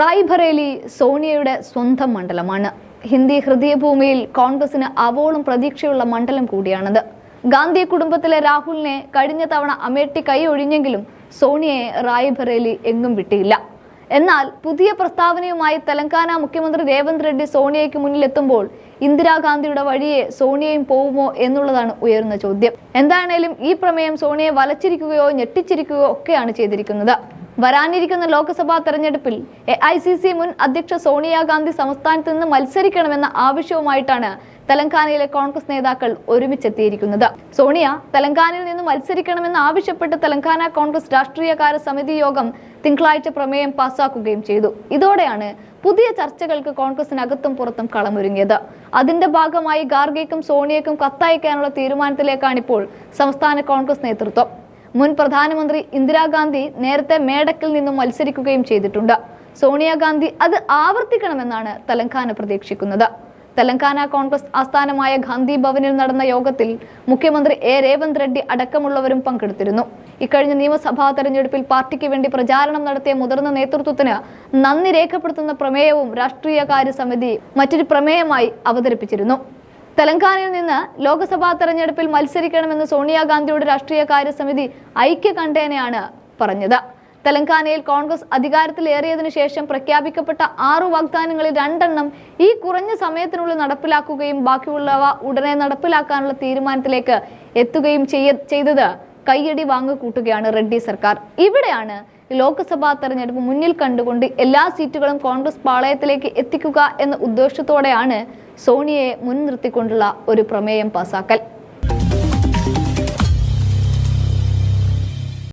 റായ്ബറേലി സോണിയയുടെ സ്വന്തം മണ്ഡലമാണ്. ഹിന്ദി ഹൃദയഭൂമിയിൽ കോൺഗ്രസിന് അവോളം പ്രതീക്ഷയുള്ള മണ്ഡലം കൂടിയാണത്. ഗാന്ധി കുടുംബത്തിലെ രാഹുലിനെ കഴിഞ്ഞ തവണ അമേഠി കൈയൊഴിഞ്ഞെങ്കിലും സോണിയയെ റായ്ബറേലി എങ്ങും വിട്ടിയില്ല. എന്നാൽ പുതിയ പ്രസ്താവനയുമായി തെലങ്കാന മുഖ്യമന്ത്രി രേവന്ത് റെഡ്ഡി സോണിയയ്ക്ക് മുന്നിലെത്തുമ്പോൾ ഇന്ദിരാഗാന്ധിയുടെ വഴിയെ സോണിയയും പോവുമോ എന്നുള്ളതാണ് ഉയർന്ന ചോദ്യം. എന്തായാലും ഈ പ്രമേയം സോണിയയെ വലച്ചിരിക്കുകയോ ഞെട്ടിച്ചിരിക്കുകയോ ഒക്കെയാണ് ചെയ്തിരിക്കുന്നത്. വരാനിരിക്കുന്ന ലോക്സഭാ തെരഞ്ഞെടുപ്പിൽ AICC മുൻ അധ്യക്ഷ സോണിയാഗാന്ധി സംസ്ഥാനത്ത് നിന്ന് മത്സരിക്കണമെന്ന ആവശ്യവുമായിട്ടാണ് തെലങ്കാനയിലെ കോൺഗ്രസ് നേതാക്കൾ ഒരുമിച്ചെത്തിയിരിക്കുന്നത്. സോണിയ തെലങ്കാനയിൽ നിന്ന് മത്സരിക്കണമെന്ന് ആവശ്യപ്പെട്ട് തെലങ്കാന കോൺഗ്രസ് രാഷ്ട്രീയകാര്യ സമിതി യോഗം തിങ്കളാഴ്ച പ്രമേയം പാസാക്കുകയും ചെയ്തു. ഇതോടെയാണ് പുതിയ ചർച്ചകൾക്ക് കോൺഗ്രസിനകത്തും പുറത്തും കളമൊരുങ്ങിയത്. അതിന്റെ ഭാഗമായി ഖാർഗെയ്ക്കും സോണിയയ്ക്കും കത്തയക്കാനുള്ള തീരുമാനത്തിലേക്കാണിപ്പോൾ സംസ്ഥാന കോൺഗ്രസ് നേതൃത്വം. മുൻ പ്രധാനമന്ത്രി ഇന്ദിരാഗാന്ധി നേരത്തെ മേഡക്കിൽ നിന്നും മത്സരിക്കുകയും ചെയ്തിട്ടുണ്ട്. സോണിയാഗാന്ധി അത് ആവർത്തിക്കണമെന്നാണ് തെലങ്കാന പ്രതീക്ഷിക്കുന്നത്. തെലങ്കാന കോൺഗ്രസ് ആസ്ഥാനമായ ഗാന്ധി ഭവനിൽ നടന്ന യോഗത്തിൽ മുഖ്യമന്ത്രി രേവന്ത് റെഡ്ഡി അടക്കമുള്ളവരും പങ്കെടുത്തിരുന്നു. ഇക്കഴിഞ്ഞ നിയമസഭാ തെരഞ്ഞെടുപ്പിൽ പാർട്ടിക്ക് വേണ്ടി പ്രചാരണം നടത്തിയ മുതിർന്ന നേതൃത്വത്തിന് നന്ദി രേഖപ്പെടുത്തുന്ന പ്രമേയവും രാഷ്ട്രീയകാര്യ സമിതി മറ്റൊരു പ്രമേയമായി അവതരിപ്പിച്ചിരുന്നു. തെലങ്കാനയിൽ നിന്ന് ലോക്സഭാ തെരഞ്ഞെടുപ്പിൽ മത്സരിക്കണമെന്ന് സോണിയാഗാന്ധിയുടെ രാഷ്ട്രീയകാര്യ സമിതി ഐക്യകണ്ഠേനയാണ് പറഞ്ഞത്. തെലങ്കാനയിൽ കോൺഗ്രസ് അധികാരത്തിലേറിയതിനു ശേഷം പ്രഖ്യാപിക്കപ്പെട്ട 6 വാഗ്ദാനങ്ങളിൽ 2 എണ്ണം ഈ കുറഞ്ഞ സമയത്തിനുള്ളിൽ നടപ്പിലാക്കുകയും ബാക്കിയുള്ളവ ഉടനെ നടപ്പിലാക്കാനുള്ള തീരുമാനത്തിലേക്ക് എത്തുകയും ചെയ്തത് കയ്യടി വാങ്ങിക്കൂട്ടുകയാണ് റെഡ്ഡി സർക്കാർ. ഇവിടെയാണ് ലോക്സഭാ തെരഞ്ഞെടുപ്പ് മുന്നിൽ കണ്ടുകൊണ്ട് എല്ലാ സീറ്റുകളും കോൺഗ്രസ് പാളയത്തിലേക്ക് എത്തിക്കുക എന്ന ഉദ്ദേശത്തോടെയാണ് സോണിയയെ മുൻനിർത്തിക്കൊണ്ടുള്ള ഒരു പ്രമേയം പാസാക്കൽ.